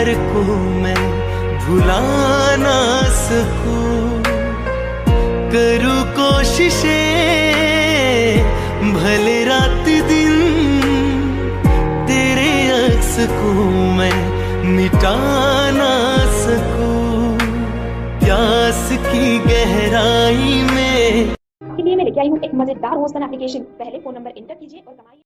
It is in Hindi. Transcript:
प्यार को मैं भुला ना सकूं। करूं कोशिशें भले रात दिन, तेरे अक्स को मैं मिटा ना सकूं। प्यास की गहराई में के लिए मैं लेके आई हूँ एक मजेदार रोज एप्लीकेशन। पहले फोन नंबर इंटर कीजिए और कमाइए।